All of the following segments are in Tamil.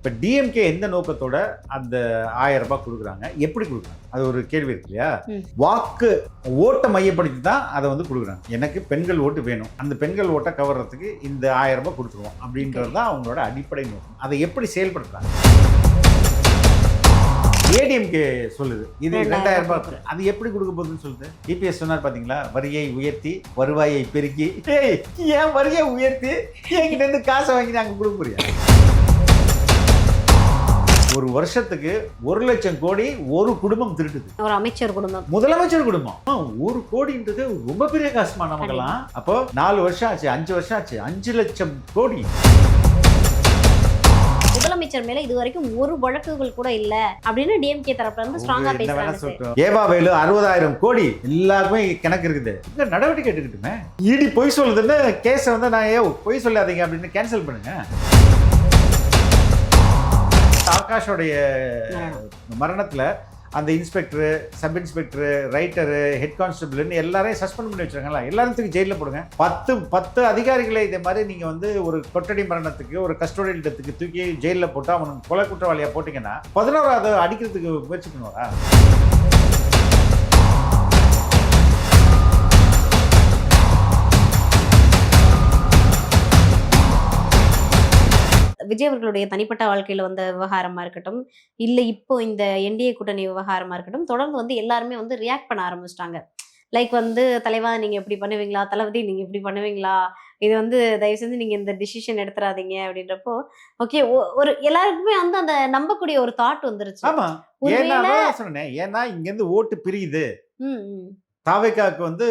இப்போ டிஎம்கே எந்த நோக்கத்தோட அந்த 1000 ரூபாய் கொடுக்குறாங்க, எப்படி கொடுக்குறாங்க? அது ஒரு கேள்வி இருக்கு இல்லையா? வாக்கு ஓட்டை மையப்படுத்தி தான் அதை வந்து கொடுக்குறாங்க. எனக்கு பெண்கள் ஓட்டு வேணும், அந்த பெண்கள் ஓட்டை கவர்றதுக்கு இந்த 1000 ரூபாய் கொடுத்துருவோம் அப்படின்றது தான் அவங்களோட அடிப்படை நோக்கம். அதை எப்படி செயல்படுத்துறாங்க? ஏடிஎம்கே சொல்லுது இது 2000 ரூபாய், அது எப்படி கொடுக்க போகுதுன்னு சொல்லுது. இபிஎஸ் சொன்னார் பாத்தீங்களா, வரியை உயர்த்தி வருவாயை பெருக்கி. ஏன் வரியை உயர்த்தி என்கிட்ட இருந்து காசை வாங்கி நாங்க கொடுக்க போறியா? ஒரு வருஷத்துக்கு 1 லட்சம் கோடி ஒரு குடும்பம் திருட்டுது. ஒரு அமைச்சர் குடும்பம், முதலமைச்சர் குடும்பம். 1 கோடின்றது ரொம்ப பெரிய காசுமா நமக்கெல்லாம். அப்போ 4 வருஷம் ஆச்சு, 5 வருஷம் ஆச்சு, 5 லட்சம் கோடி. முதலமைச்சர் மேல இது வரைக்கும் ஒரு வழக்குகள் கூட இல்ல அப்படின்னு டிஎம்கே தரப்புல இருந்து ஸ்ட்ராங்கா பேசுறாங்க. ஏவாவேலு 60,000 கோடி எல்லாருமே கணக்கு இருக்குது. இந்த நடவடிக்கை எடுக்கட்டுமே. இடி பொய் சொல்லுதுன்னு கேஸை வந்து நான் பொய் சொல்லாதீங்க அப்படின்னு கேன்சல் பண்ணுங்க. ஆகாஷோடைய மரணத்துல அந்த inspector, sub inspector, writer, head கான்ஸ்டபிள்னு எல்லாரையும் சஸ்பெண்ட் பண்ணி வச்சிருக்காங்களா? எல்லாரும் தூக்கி ஜெயிலில் போடுங்க. 10 அதிகாரிகளை இதே மாதிரி நீங்க வந்து ஒரு கொட்டடி மரணத்துக்கு, ஒரு கஸ்டோடியல் டெத்துக்கு தூக்கி ஜெயிலில் போட்டு அவனுக்கு கொலை குற்றவாளியா போட்டீங்கன்னா 11வது அடிக்கிறதுக்கு முயற்சி பண்ணுவாரா? விஜய் அவர்களுடைய தனிப்பட்ட வாழ்க்கையில வந்த விவகாரமா இருக்கட்டும், இல்ல இப்போ இந்த என்டிஏ கூட்டணி விவகாரமா இருக்கட்டும், தொடர்ந்து வந்து எல்லாருமே வந்து ரியாக்ட் பண்ண ஆரம்பிச்சிட்டாங்க. லைக் வந்து தலைவா நீங்க இப்படி பண்ணுவீங்களா, தளபதி நீங்க இப்படி பண்ணுவீங்களா, இது வந்து தயவு செஞ்சு நீங்க இந்த டிசிஷன் எடுத்துறாதீங்க அப்படின்றப்போ ஓகே, ஒரு எல்லாருக்குமே வந்து அந்த நம்பக்கூடிய ஒரு தாட் வந்துருச்சு. ஆமா, சொன்னேன். ஏன்னா இங்க இருந்து ஓட்டு பிரியுது. தாவேக்காக்கு வந்து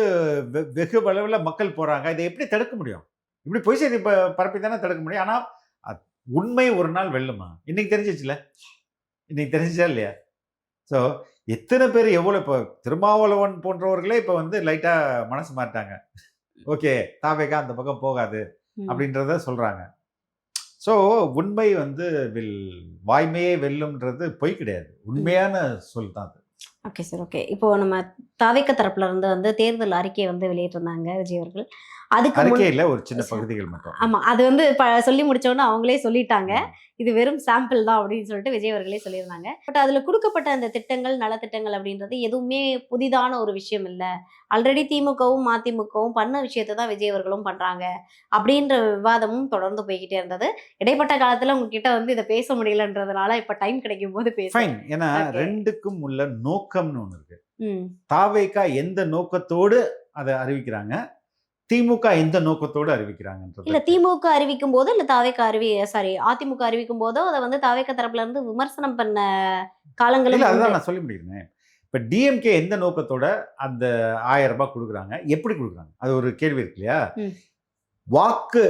வெகு அளவில் மக்கள் போறாங்க. இதை எப்படி தடுக்க முடியும்? இப்படி பொய் செய்தி பரப்பி தானே தடுக்க முடியும். ஆனா உண்மை ஒரு நாள் வெல்லுமா? இன்னைக்கு தெரிஞ்சிச்சுல, இன்னைக்கு தெரிஞ்சா இல்லையா? ஸோ எத்தனை பேர் எவ்வளோ, இப்போ திருமாவளவன் போன்றவர்களே இப்போ வந்து லைட்டா மனசு மாட்டாங்க. ஓகே, தாவேக்கா அந்த பக்கம் போகாது அப்படின்றத சொல்றாங்க. ஸோ உண்மை வந்து வாய்மையே வெல்லும்ன்றது பொய் கிடையாது, உண்மையான சொல் தான் அது. Okay sir, okay. இப்போ நம்ம தாவேக்கா தரப்புல இருந்து வந்து தேர்தல் அறிக்கையை வந்து வெளியிட்டிருந்தாங்க விஜய் அவர்கள். அதுக்கு அறிக்கையில ஒரு சின்ன பகுதிகள் மட்டும். ஆமா, அது வந்து சொல்லி முடிச்சோன்னு அவங்களே சொல்லிட்டாங்க, இது வெறும் சாம்பிள் தான் அப்படின்னு சொல்லிட்டு விஜய் அவர்களே சொல்லியிருந்தாங்க. பட் அதுல கொடுக்கப்பட்ட அந்த திட்டங்கள், நலத்திட்டங்கள் அப்படின்றது எதுவுமே புதிதான ஒரு விஷயம் இல்லை. ஆல்ரெடி திமுகவும் அதிமுகவும் பண்ண விஷயத்தை தான் விஜய் அவர்களும் பண்றாங்க அப்படின்ற விவாதமும் தொடர்ந்து போய்கிட்டே இருந்தது. இடைப்பட்ட காலத்துல உங்ககிட்ட வந்து இதை பேச முடியலன்றதுனால இப்ப டைம் கிடைக்கும் போது பேசுறேன். ஏன்னா ரெண்டுக்கும் உள்ள நோக்கம்னு ஒண்ணு இருக்கு. தாவேக்கா எந்த நோக்கத்தோடு அதை அறிவிக்கிறாங்க, திமுக எந்த நோக்கத்தோடு அறிவிக்கிறாங்க? இல்ல திமுக அறிவிக்கும் போதோ இல்ல தாவேக்கா அதிமுக அறிவிக்கும் போதோ அதை வந்து தாவேக்கா தரப்புல இருந்து விமர்சனம் பண்ண காலங்களும் அதுதான் நான் சொல்லி முடிக்கிறேன். இப்ப டிஎம்கே எந்த நோக்கத்தோட அந்த 1000 ரூபாய் கொடுக்குறாங்க, எப்படி கொடுக்குறாங்க? அது ஒரு கேள்வி இருக்கு இல்லையா? வாக்கு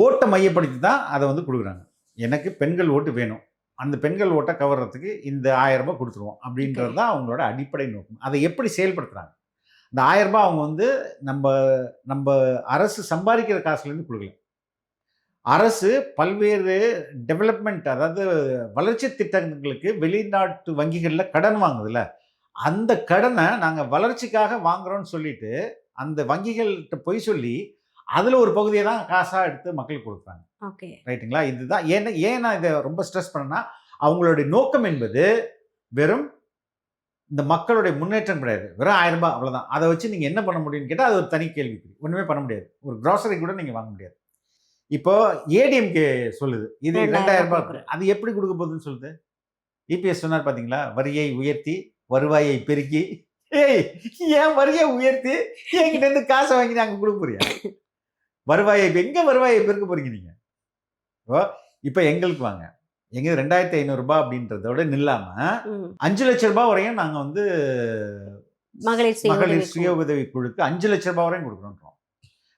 ஓட்டை மையப்படுத்தி தான் அதை வந்து கொடுக்குறாங்க. எனக்கு பெண்கள் ஓட்டு வேணும், அந்த பெண்கள் ஓட்டை கவர்றதுக்கு இந்த 1000 ரூபாய் கொடுத்துருவோம் அப்படின்றது தான் அவங்களோட அடிப்படை நோக்கம். அதை எப்படி செயல்படுத்துறாங்க? இந்த 1000 ரூபாய் அவங்க வந்து நம்ம அரசு சம்பாதிக்கிற காசுலேருந்து கொடுக்கல. அரசு பல்வேறு டெவலப்மெண்ட், அதாவது வளர்ச்சி திட்டங்களுக்கு வெளிநாட்டு வங்கிகளில் கடன் வாங்குதுல்ல, அந்த கடனை நாங்கள் வளர்ச்சிக்காக வாங்குறோம்னு சொல்லிட்டு அந்த வங்கிகள்கிட்ட போய் சொல்லி அதில் ஒரு பகுதியை தான் காசாக எடுத்து மக்களுக்கு கொடுக்குறாங்க. ஓகே, ரைட்டுங்களா? இதுதான் ஏன் நான் இதை ரொம்ப ஸ்ட்ரெஸ் பண்ணேன்னா, அவங்களுடைய நோக்கம் என்பது வெறும் இந்த மக்களுடைய முன்னேற்றம் கிடையாது. வெறும் 1000 ரூபாய் அவ்வளோதான். அதை வச்சு நீங்கள் என்ன பண்ண முடியும்னு கேட்டால் அது ஒரு தனி கேள்வி. ஒன்றுமே பண்ண முடியாது. ஒரு கிராசரி கூட நீங்கள் வாங்க முடியாது. இப்போ ஏடிஎம்கே சொல்லுது இது 2000 ரூபாய், அது எப்படி கொடுக்க போகுதுன்னு சொல்லுது. இபிஎஸ் சொன்னார் பார்த்தீங்களா, வரியை உயர்த்தி வருவாயை பெருக்கி. ஏன் வரியை உயர்த்தி என்கிட்ட இருந்து காசை வாங்கி நாங்கள் கொடுக்க போறியா? வருவாயை எங்க வருவாயை பெருக்க போறீங்க நீங்க? இப்போ எங்களுக்கு வாங்க, எங்க 2500 ரூபாய் அப்படின்றதோட நில்லாம 5 லட்சம் ரூபாய் வரையும் நாங்க வந்து மகளிர் சுய உதவி குழுக்கு 5 லட்சம் ரூபாய் வரையும் கொடுக்குறோம்.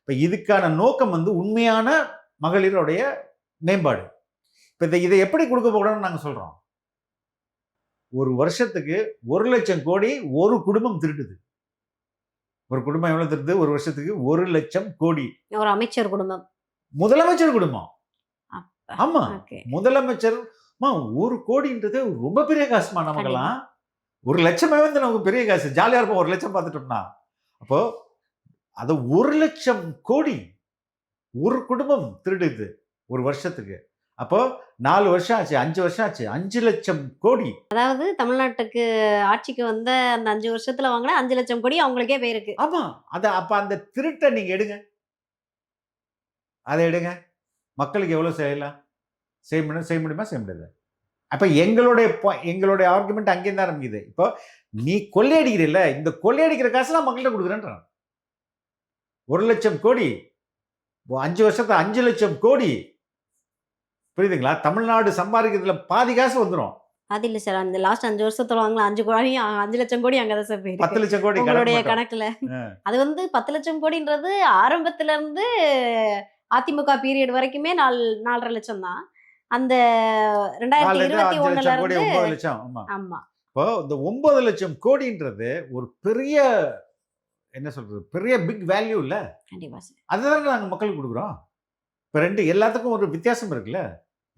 இப்ப இதுக்கான நோக்கம் வந்து உண்மையான மகளிருடைய மேம்பாடு. இப்ப இதை எப்படி கொடுக்க போறோம்னு நாங்க சொல்றோம். ஒரு வருஷத்துக்கு 1 லட்சம் கோடி ஒரு குடும்பம் திருட்டுது. ஒரு குடும்பம் எவ்வளவு திருடுது? ஒரு வருஷத்துக்கு 1 லட்சம் கோடி. ஒரு அமைச்சர் குடும்பம், முதலமைச்சர் குடும்பம். ஆமா, முதலமைச்சர் 1 கோடின்றது ரொம்ப பெரிய காசுமா நமக்கெல்லாம். 1 லட்சமே வந்து நமக்கு பெரிய காசு. ஜாலியா இருப்போம் 1 லட்சம் பார்த்துட்டோம்னா. அப்போ அது 1 லட்சம் கோடி ஒரு குடும்பம் திருடுது ஒரு வருஷத்துக்கு. அப்போ 4 வருஷம் ஆச்சு, 5 வருஷம் ஆச்சு, 5 லட்சம் கோடி. அதாவது தமிழ்நாட்டுக்கு ஆட்சிக்கு வந்த அந்த 5 வருஷத்துல வாங்கின 5 லட்சம் கோடி அவங்களுக்கே போயிருக்கு. ஆமா. அப்ப அந்த திருட்ட நீங்க எடுங்க. அத எடுங்க. மக்களுக்கு எவ்வளவு செய்யலாம்? செய்ய முடியுமா? செய்ய முடியாது. அப்ப எங்களுடைய ஆர்குமெண்ட் அங்கேயும் தான் ஆரம்பிக்குது. இப்போ நீ கொள்ளையடிக்கிறல்ல, இந்த கொள்ளையடிக்கிற காசெல்லாம் மக்கள்கிட்ட கொடுக்குறேன்றான். 1 லட்சம் கோடி 5 வருஷத்துல 5 லட்சம் கோடி. புரியுதுங்களா? தமிழ்நாடு சம்பாதிக்கிறதுல பாதி காசு வந்துரும். அது இல்ல சார். அந்த லாஸ்ட் 5 வருஷத்துல வாங்கல 5 லட்சம் கோடி அங்க தான் சார் 10 போயிருக்கு. லட்சம் கோடி உங்களுடைய கணக்கு கணக்குல. ஆ. அது வந்து 10 லட்சம் கோடின்றது ஆரம்பத்துல இருந்து அதிமுக பீரியட் வரைக்குமே 4.5 லட்சம் தான். அந்த 4 5 2021ல லட்சம் கோடி இருந்து 9 லட்சம். ஆமா. ஆமா. இப்போ இந்த 9 லட்சம் கோடின்றது ஒரு பெரிய என்ன சொல்றது? பெரிய பிக் வேல்யூ இல்ல. கண்டிப்பா சார். அதுதானே நாங்க மக்களுக்கு குடுக்குறோம். இப்ப 2 எல்லாத்துக்கும் ஒரு வித்தியாசம் இருக்குல்ல.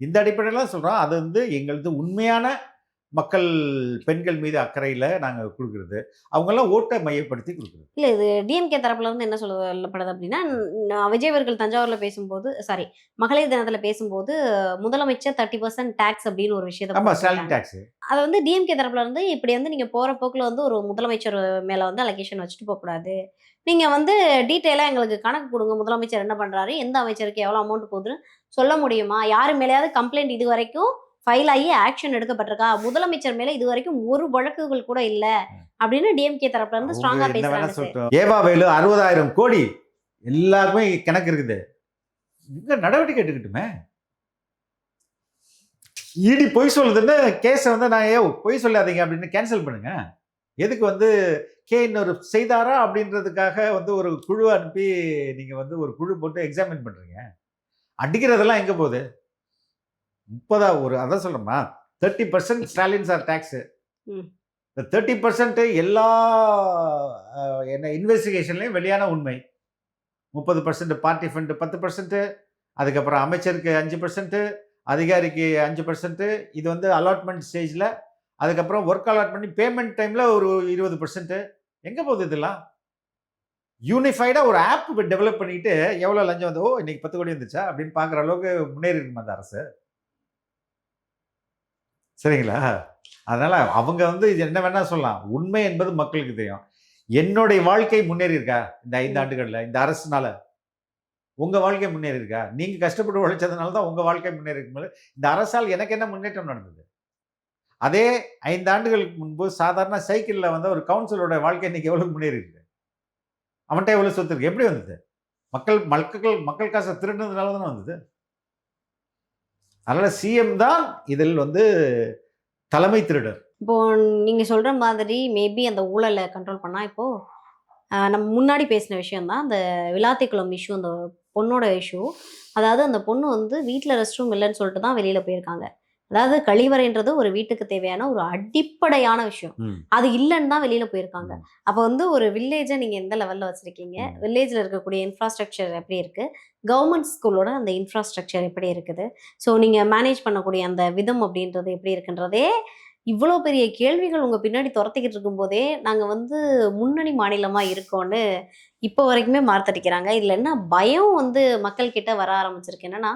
இந்த அடிப்படையில தான் சொல்றோம். அது வந்து எங்களது உண்மையான மக்கள் பெண்கள் மீது அக்கறையில நாங்க குடுக்குறது. அவங்கலாம் ஓட்ட மையப்படுத்தி குடுக்குறது. இல்ல இது டிஎம்கே தரப்புல இருந்து என்ன சொல்லப்படுது அப்படின்னா, விஜய் அவர்கள் தஞ்சாவூர்ல பேசும்போது சாரி மகளிர் தினத்துல பேசும்போது முதலமைச்சர் 30% டாக்ஸ் அப்படின்னு ஒரு விஷயத்த ஆமா, ஸ்டாலின் போட்டுட்டாங்க. டாக்ஸ். அத வந்து டிஎம்கே தரப்புல இருந்து இப்படி வந்து நீங்க போற போக்குல வந்து ஒரு முதலமைச்சர் மேல வந்து அலிகேஷன் வச்சுட்டு போக்கூடாது. நீங்க வந்து டீட்டெயிலா எங்களுக்கு கணக்கு குடுங்க. முதலமைச்சர் என்ன பண்றாரு? எந்த அமைச்சருக்கு எவ்வளவு அமௌண்ட் போகுதுன்னு சொல்ல முடியுமா? யாரு மேலயாவது கம்ப்ளைண்ட் இதுவரைக்கும் ஃபைல் ஆகி ஆக்ஷன் எடுக்கப்பட்டிருக்கா? முதலமைச்சர் மேல இதுவரைக்கும் ஒரு வழக்குகள் கூட இல்ல. அப்படின்னு டிஎம்கே தரப்புல இருந்து அவங்க ஸ்ட்ராங்கா என்ன வேணா பேசுறாங்க சார். சொல்லட்டும். ஏவாவேலு 60,000 கோடி எல்லாருக்குமே கணக்கு இருக்குது. இங்க நடவடிக்கை எடுக்கட்டுமே. இடி பொய் சொல்லுதுன்னு கேஸ வந்து நான் பொய் சொல்லாதீங்க அப்படின்னு கேன்சல் பண்ணுங்க. எதுக்கு வந்து இன்னொரு செய்தாரா அப்படின்றதுக்காக வந்து ஒரு குழு அனுப்பி நீங்க வந்து ஒரு குழு போட்டு எக்ஸாமின் பண்றீங்க. அடிக்கிறதெல்லாம் எங்க போகுது? 30 அதான் சொல்றேன்மா 30% ஸ்டாலின் சார் டாக்ஸ். ம். இந்த 30% எல்லா என்ன இன்வெஸ்டிகேஷன்லயும் வெளியான உண்மை. 30% பார்ட்டி ஃபண்ட் 10%, அதுக்கப்புறம் அமைச்சருக்கு 5%, அதிகாரிக்கு 5%. இது வந்து அலாட்மெண்ட் ஸ்டேஜ்ல. அதுக்கப்புறம் ஒர்க் அலாட் பண்ணி பேமெண்ட் டைம்ல ஒரு 20%. எங்க போகுது இதெல்லாம்? யூனிஃபைடா ஒரு ஆப் டெவலப் பண்ணிட்டு எவ்வளவு லஞ்சம் வந்து இன்னைக்கு 10 கோடி வந்துச்சா அப்படின்னு பாக்குற அளவுக்கு முன்னேறி இருக்கும் அந்த அரசு. சரிங்களா? அதனால அவங்க வந்து இது என்ன வேணா சொல்லலாம். உண்மை என்பது மக்களுக்கு தெரியும். என்னுடைய வாழ்க்கை முன்னேறி இருக்கா இந்த 5 ஆண்டுகள்ல இந்த அரசுனால? உங்க வாழ்க்கை முன்னேறி இருக்கா? நீங்க கஷ்டப்பட்டு உழைச்சதுனால தான் உங்க வாழ்க்கை முன்னேறி இருக்கும்போது, இந்த அரசால் எனக்கு என்ன முன்னேற்றம் நடந்தது? அதே 5 ஆண்டுகளுக்கு முன்பு சாதாரண சைக்கிள்ல வந்த ஒரு கவுன்சிலரோட வாழ்க்கை இன்னைக்கு எவ்வளவு முன்னேறி இருக்கு? அவன்கிட்ட எவ்வளவு சொத்து இருக்கு? எப்படி வந்தது? மக்கள் காசை திருடுனதுனால தானே வந்தது. அதனால சிஎம் தான் இதில் வந்து தலைமை திருடர். இப்போ நீங்க சொல்ற மாதிரி மேபி அந்த ஊழல கண்ட்ரோல் பண்ணா இப்போ நம்ம முன்னாடி பேசின விஷயம் தான். அந்த விளாத்திக்குளம் இஷ்யூ, அந்த பொண்ணோட இஷ்யூ. அதாவது அந்த பொண்ணு வந்து வீட்ல ரெஸ்ட் ரூம் இல்லன்னு சொல்லிட்டு தான் வெளியில போயிருக்காங்க. அதாவது கழிவறைன்றது ஒரு வீட்டுக்கு தேவையான ஒரு அடிப்படையான விஷயம். ம். அது இல்லன்னு தான் வெளியில போயிருக்காங்க. ம். அப்ப வந்து ஒரு வில்லேஜ நீங்க எந்த லெவல்ல வச்சிருக்கீங்க? ம். வில்லேஜ்ல இருக்கக்கூடிய இன்ஃப்ராஸ்ட்ரக்சர் எப்படி இருக்கு? கவர்மெண்ட் ஸ்கூலோட அந்த இன்ஃப்ராஸ்ட்ரக்சர் எப்படி இருக்குது? ஸோ நீங்க மேனேஜ் பண்ணக்கூடிய அந்த விதம் அப்படின்றது எப்படி இருக்குன்றதே, இவ்வளோ பெரிய கேள்விகள் உங்க பின்னாடி தொரத்திக்கிட்டு இருக்கும்போதே, நாங்க வந்து முன்னணி மாநிலமா இருக்கோம்னு இப்போ வரைக்குமே மார்த்தடிக்கிறாங்க. இதுல என்ன பயம் வந்து மக்கள் கிட்ட வர ஆரம்பிச்சிருக்கு. என்னன்னா,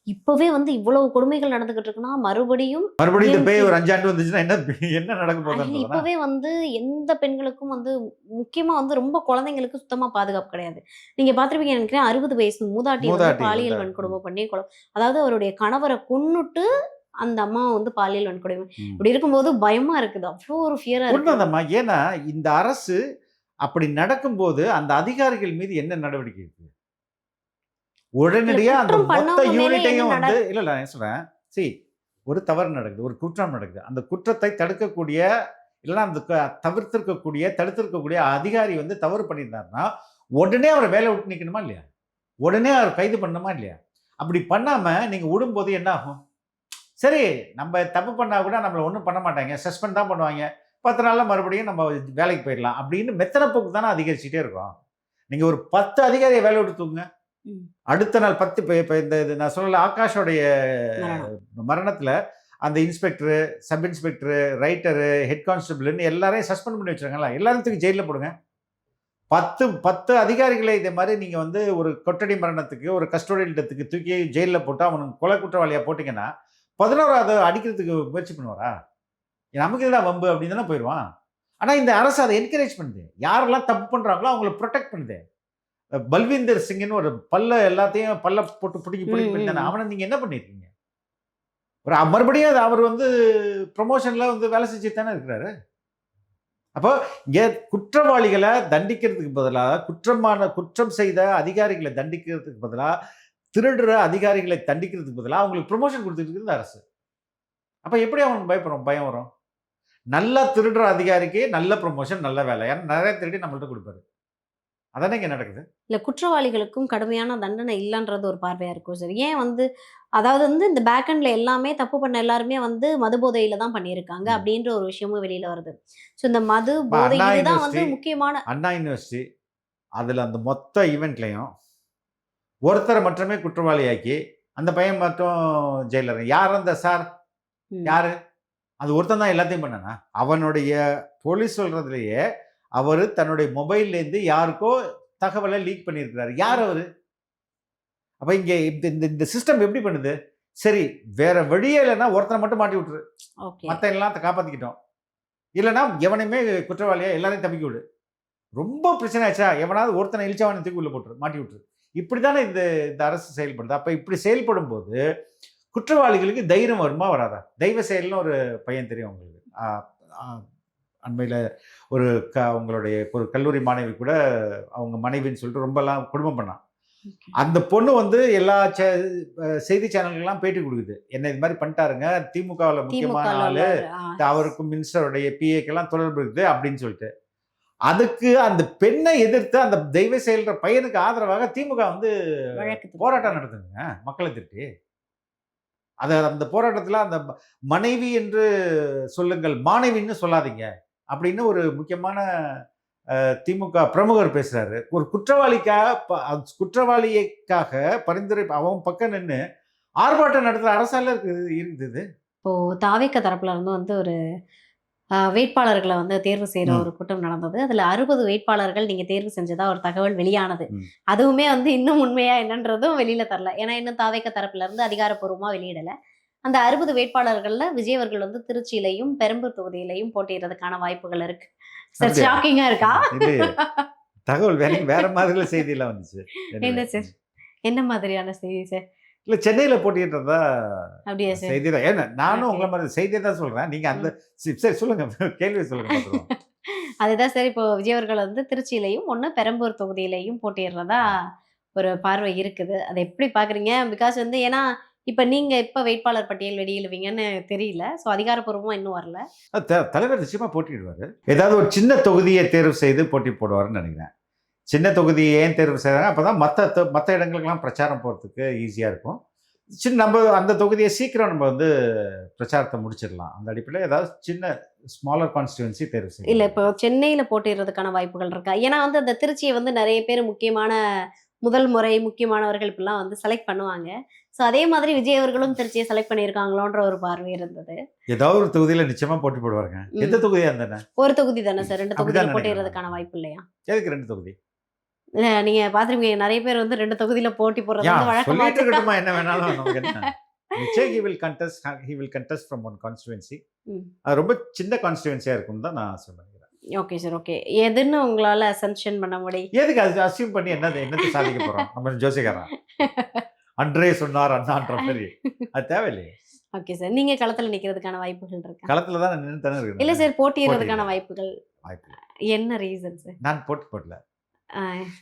இப்பவே வந்து இவ்வளவு கொடுமைகள் நடந்துகிட்டு இருக்குன்னா, மறுபடியும் இந்த பேய் டிஎம்கே ஒரு 5 ஆண்டு வந்துச்சுன்னா என்ன நடக்க போகுதுன்றதுனா இப்பவே வந்து எந்த பெண்களுக்கும் வந்து முக்கியமா வந்து ரொம்ப குழந்தைங்களுக்கு சுத்தமா பாதுகாப்பு கிடையாது. நீங்க பார்த்திருப்பீங்கன்னு நினைக்கிறேன். 60 வயசு மூதாட்டிய வந்து மூதாட்டி பாலியல் வந்து வன்கொடுமை பண்ணி அதாவது அவருடைய கணவர கொன்னுட்டு அந்த அம்மாவ வந்து பாலியல் வன்கொடுமை. இப்படி இருக்கும்போது பயமா இருக்குது. அவ்ளோ ஒரு ஃபியரா இருக்கு. உண்மைதாம்மா. ஏன்னா இந்த அரசு அப்படி நடக்கும்போது அந்த அதிகாரிகள் மீது என்ன நடவடிக்கை இருக்கு? உடனடியா அந்த குற்றம் மொத்த பண்ணவங்க மேல யூனிட்டையும் என்ன வந்து இல்ல நான் சொல்றேன். ஒரு தவறு நடக்குது, ஒரு குற்றம் நடக்குது. அந்த குற்றத்தை தடுக்கக்கூடிய இல்லைன்னா அந்த தடுத்திருக்கக்கூடிய அதிகாரி வந்து தவறு பண்ணியிருந்தாருன்னா உடனே அவரை வேலை விட்டு நிக்கணுமா இல்லையா? உடனே அவர் கைது பண்ணணுமா இல்லையா? அப்படி பண்ணாம நீங்க விடும்போது என்ன ஆகும்? சரி, நம்ம தப்பு பண்ணா கூட நம்மள ஒண்ணும் பண்ண மாட்டாங்க. சஸ்பெண்ட் தான் பண்ணுவாங்க. 10 நாள்ல மறுபடியும் நம்ம வேலைக்கு போயிடலாம். அப்படின்னு மெத்தன போக்கு தானே அதிகரிச்சுட்டே இருக்கும். நீங்க ஒரு 10 அதிகாரியை வேலை விட்டு தூக்குங்க. ம். அடுத்த நாள் 10 இப்ப இந்த இது நான் சொல்லல ஆகாஷோடைய மரணம். மரணத்துல அந்த inspector, sub inspector, writer, head கான்ஸ்டபிள்னு எல்லாரையும் சஸ்பெண்ட் பண்ணி வச்சிருக்காங்களா? எல்லாரும் தூக்கி ஜெயில்ல போடுங்க. 10 அதிகாரிகளை இதே மாதிரி நீங்கள் வந்து ஒரு கொட்டடி மரணத்துக்கு ஒரு கஸ்டோடியல் டெத்துக்கு தூக்கி ஜெயிலில் போட்டு அவனுக்கு கொலை குற்றவாளியாக போட்டிங்கன்னா 11வது அடிக்கிறதுக்கு முயற்சி பண்ணுவாரா? நமக்கு இதெல்லாம் வம்பு அப்படின்னு தானே போயிடுவான். ஆனால் இந்த அரசு அதை என்கரேஜ் பண்ணுது. யாரெல்லாம் தப்பு பண்ணுறாங்களோ அவங்கள ப்ரொடெக்ட் பண்ணுது. பல்வீந்தர் சிங்னு ஒரு எல்லாத்தையும் போட்டு பிடிக்கி பண்ணானே, அவனை நீங்கள் என்ன பண்ணியிருக்கீங்க? ஒரு மறுபடியும் அவர் வந்து ப்ரொமோஷனில் வந்து வேலை செஞ்சு தானே இருக்கிறாரு. அப்போ இங்கே குற்றவாளிகளை தண்டிக்கிறதுக்கு பதிலாக குற்றம் செய்த அதிகாரிகளை தண்டிக்கிறதுக்கு பதிலாக திருடுற அதிகாரிகளை தண்டிக்கிறதுக்கு பதிலாக அவங்களுக்கு ப்ரொமோஷன் கொடுத்துட்டு இருக்குது அரசு. அப்போ எப்படி அவனுக்கு பயம் வரும்? நல்லா திருடுற அதிகாரிக்கு நல்ல ப்ரொமோஷன், நல்ல வேலை. ஏன்னா நிறைய திருடி நம்மள்ட்ட கொடுப்பாரு. அதானே இங்கே நடக்குது. இல்லை, குற்றவாளிகளுக்கும் கடுமையான தண்டனை இல்லைன்றது ஒரு பார்வையாக இருக்கும் சார். ஏன் வந்து அதாவது வந்து இந்த பேக்கெண்டில் எல்லாமே தப்பு பண்ண எல்லாருமே வந்து மது போதையில் தான் பண்ணியிருக்காங்க அப்படின்ற ஒரு விஷயமும் வெளியில் வருது. ஸோ இந்த மது போதை இதுதான் வந்து முக்கியமான அண்ணா யூனிவர்சிட்டி அதில் அந்த மொத்த ஈவெண்ட்லையும் ஒருத்தரை மட்டுமே குற்றவாளியாக்கி அந்த பையன் மட்டும் ஜெயிலர். யார் அந்த சார்? யாரு? அது ஒருத்தன் தான் எல்லாத்தையும் பண்ணனா? அவனுடைய போலீஸ் சொல்றதுலேயே அவர் தன்னுடைய மொபைல்லேருந்து யாருக்கோ தகவலை லீக் பண்ணியிருக்கிறாரு. யார் அவரு? அப்போ இங்கே இந்த சிஸ்டம் எப்படி பண்ணுது? சரி, வேற வழியே இல்லைன்னா ஒருத்தனை மட்டும் மாட்டி விட்டுரு, மற்ற எல்லாம் காப்பாற்றிக்கிட்டோம். இல்லைன்னா எவனையுமே குற்றவாளியா எல்லாரையும் தப்பிக்க விடு. ரொம்ப பிரச்சனை ஆச்சா எவனாவது ஒருத்தனை இழிச்சவனை தூக்கி உள்ள போட்டுரு, மாட்டி விட்டுரு. இப்படி தானே இந்த அரசு செயல்படுது. அப்போ இப்படி செயல்படும் போது குற்றவாளிகளுக்கு தைரியம் வருமா வராதா? தெய்வ செயல்னு ஒரு பையன் தெரியும் உங்களுக்கு. அண்மையில் அவங்களுடைய ஒரு கல்லூரி மாணவி கூட அவங்க மனைவின்னு சொல்லிட்டு ரொம்பலாம் குடும்பம் பண்ணான். அந்த பொண்ணு வந்து எல்லா செய்தி சேனல்கள்லாம் பேட்டி கொடுக்குது. என்ன இது மாதிரி பண்ணிட்டாருங்க, திமுகவில் முக்கியமான ஆளு, அவருக்கும் மினிஸ்டருடைய பிஏக்கெல்லாம் தொடர்பு இருக்குது அப்படின்னு சொல்லிட்டு. அதுக்கு அந்த பெண்ணை எதிர்த்து அந்த தெய்வ செயல்ற பையனுக்கு ஆதரவாக திமுக வந்து போராட்டம் நடத்துங்க, மக்களை திரட்டி. அந்த போராட்டத்தில் அந்த மனைவி என்று சொல்லுங்கள், மாணவின்னு சொல்லாதீங்க அப்படின்னு ஒரு முக்கியமான திமுக பிரமுகர் பேசுறாரு. ஒரு குற்றவாளிக்காக பரிந்துரை அவன் பக்கம் நின்று ஆர்ப்பாட்டம் நடத்துற அரசால இருக்குது. இப்போ தாவேக தரப்புல இருந்து வந்து ஒரு வேட்பாளர்களை வந்து தேர்வு செய்யற ஒரு கூட்டம் நடந்தது. அதுல 60 வேட்பாளர்கள் நீங்க தேர்வு செஞ்சதா ஒரு தகவல் வெளியானது. அதுவுமே வந்து இன்னும் உண்மையா என்னன்றதும் வெளியில தரல. ஏன்னா இன்னும் தாவேக தரப்புல இருந்து அதிகாரப்பூர்வமா வெளியிடல. அந்த 60 வேட்பாளர்கள்ல விஜய் அவர்கள் வந்து திருச்சியிலையும் பெரம்பூர் தொகுதியிலையும் போட்டியிடுறதுக்கான வாய்ப்புகள் இருக்கு. சார் ஷாக்கிங்கா இருக்கா? தகவல் வேற மாதிரி செய்தியெல்லாம் வந்துச்சு. என்ன சார், என்ன மாதிரியான செய்தி சார்? இல்ல சென்னையில போட்டிட்டதா அப்படியே சார்? செய்தி தான். ஏன்னா நானும் உங்களை மாதிரி செய்தியை தான் சொல்றேன். நீங்க அந்த சரி சொல்லுங்க, கேள்வி சொல்லுங்க. அதுதான் சார், இப்போ விஜய் அவர்கள் வந்து திருச்சியிலையும் ஒன்று பெரம்பூர் தொகுதியிலையும் போட்டிடுறதா ஒரு பார்வை இருக்குது. அதை எப்படி பாக்குறீங்க? பிகாஸ் வந்து ஏன்னா இப்ப நீங்க எப்ப வேட்பாளர் பட்டியல் வெளியிடுவீங்கன்னு தெரியல. ஸோ அதிகாரப்பூர்வமா இன்னும் வரல. தலைவர் நிச்சயமா போட்டிடுவாரு. ஏதாவது ஒரு சின்ன தொகுதியை தேர்வு செய்து போட்டி போடுவாருன்னு நினைக்கிறேன். சின்ன தொகுதியை ஏன் தேர்வு செய்யறாங்க? அப்பதான் மற்ற இடங்களுக்கெல்லாம் பிரச்சாரம் போறதுக்கு ஈஸியா இருக்கும். நம்ம அந்த தொகுதியை சீக்கிரம் நம்ம வந்து பிரச்சாரத்தை முடிச்சிடலாம். அந்த அடிப்படையில் ஏதாவது சின்ன ஸ்மாலர் கான்ஸ்டிடுவன்சி தேர்வு செய்யும். இல்ல இப்போ சென்னையில போட்டிடுறதுக்கான வாய்ப்புகள் இருக்கா? ஏன்னா வந்து அந்த திருச்சியை வந்து நிறைய பேர் முக்கியமான முதல் முறை முக்கியமானவர்கள் இப்பெல்லாம் வந்து செலக்ட் பண்ணுவாங்க. ஸோ அதே மாதிரி விஜய் அவர்களும் திருச்சியை செலக்ட் பண்ணியிருக்காங்களோன்ற ஒரு பார்வை இருந்தது. ஏதாவது ஒரு தொகுதியில் நிச்சயமா போட்டி போடுவாங்க. எந்த தொகுதியா இருந்தானே? ஒரு தொகுதி தானே சார், 2 தொகுதியில் போட்டிடுறதுக்கான வாய்ப்பு இல்லையா? எதுக்கு 2 தொகுதி? நீங்க பாத்துருப்பீங்க, நிறைய பேர் வந்து 2 தொகுதியில போட்டி போடுறது வந்து வழக்கமா இருக்கட்டுமா, என்ன வேணாலும் நமக்கு என்ன. நிச்சயம் he will contest from one constituency. அது ரொம்ப சின்ன கான்ஸ்டிடுவன்சியா இருக்கும் தான் நான் சொல்றேன். Okay sir, okay. எதுன்னு உங்களால அசம்ப்ஷன் பண்ண முடியும்? எதுக்கு அது அசியூம் பண்ணி என்னத்தை சாதிக்க போறோம்? நம்ம ஜோசிக்காரன் அன்றே சொன்னார் அண்ணான்ற மாதிரி அது தேவையில்லையே. ஓகே சார், நீங்க களத்துல நிக்கிறதுக்கான வாய்ப்புகள் இருக்கா? களத்துல தான் நின்று தானே இருக்கு. இல்ல சார், போட்டியிடுறதுக்கான வாய்ப்புகள் என்ன ரீசன் சார்? நான் போடல.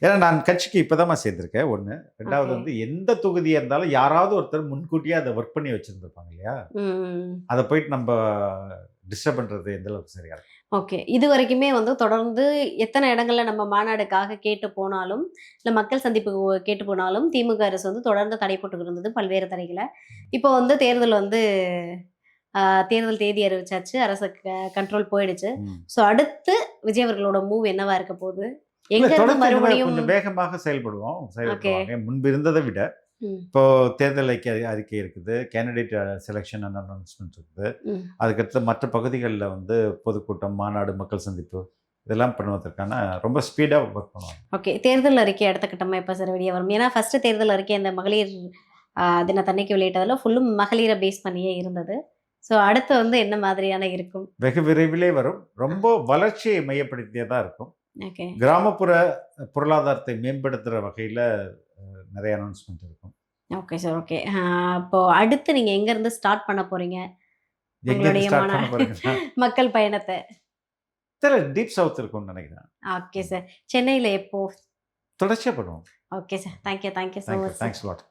ஏன்னா நான் கட்சிக்கு இப்பதான் சேர்ந்திருக்கேன். 1. 2வது வந்து எந்த தொகுதியா இருந்தாலும் யாராவது ஒருத்தர் முன்கூட்டியே அதை ஒர்க் பண்ணி வச்சிருந்திருப்பாங்க இல்லையா? அதை போயிட்டு நம்ம டிஸ்டர்ப் பண்றது எந்த அளவுக்கு சரியா இருக்கும்? ஓகே. இது வரைக்குமே வந்து தொடர்ந்து எத்தனை இடங்கள்ல நம்ம மாநாடுக்காக கேட்டு போனாலும், இல்ல மக்கள் சந்திப்பு கேட்டு போனாலும் திமுக அரசு வந்து தொடர்ந்து தடை போட்டு இருந்தது, பல்வேறு தடைகளை. இப்போ வந்து தேர்தல் வந்து தேர்தல் தேதி அறிவிச்சாச்சு, அரசு கண்ட்ரோல் போயிடுச்சு. ஸோ அடுத்து விஜய் அவர்களோட மூவ் என்னவா இருக்க போகுது? மறுபடியும் கொஞ்சம் வேகமாக செயல்படுவாங்க முன்பு இருந்ததை விட. இப்போ தேர்தல் அறிக்கை இருக்குது, கேண்டிடேட் செலெக்ஷன் அனௌன்ஸ்மெண்ட் இருக்குது. அதுக்கடுத்து மற்ற பகுதிகளில் வந்து பொதுக்கூட்டம், மாநாடு, மக்கள் சந்திப்பு இதெல்லாம் பண்ணுவதற்கான ரொம்ப ஸ்பீடாக ஒர்க் பண்ணுவாங்க. ஓகே. தேர்தல் அறிக்கை அடுத்த கட்டமா எப்ப சார் வெளிய வரும்? ஏன்னா ஃபர்ஸ்ட் தேர்தல் அறிக்கை இந்த மகளிர் தினத்தன்னைக்கு வெளியிட்டதுல ஃபுல்லும் மகளிர பேஸ் பண்ணியே இருந்தது. ஸோ அடுத்து வந்து என்ன மாதிரியான இருக்கும்? வெகு விரைவிலே வரும். ரொம்ப வளர்ச்சியை மையப்படுத்தியதாக இருக்கும். ஓகே. கிராமப்புற பொருளாதாரத்தை மேம்படுத்துகிற வகையில் நிறைய அனௌன்ஸ்மெண்ட் இருக்கும். Okay sir. ஓகே. அப்போ அடுத்து நீங்க எங்க இருந்து ஸ்டார்ட் பண்ண போறீங்க? எங்கேருந்து உங்களுடைய ஸ்டார்ட் பண்ண போறீங்கன்னா மக்கள் பயணத்த? டீப் சவுத் இருக்கும்னு நினைக்கிறேன். Okay sir. சென்னையில எப்போ? தொடர்ச்சியாக பண்ணுவோம். Okay sir. Thank you. Thank you so thank you. Much sir. Thanks lot.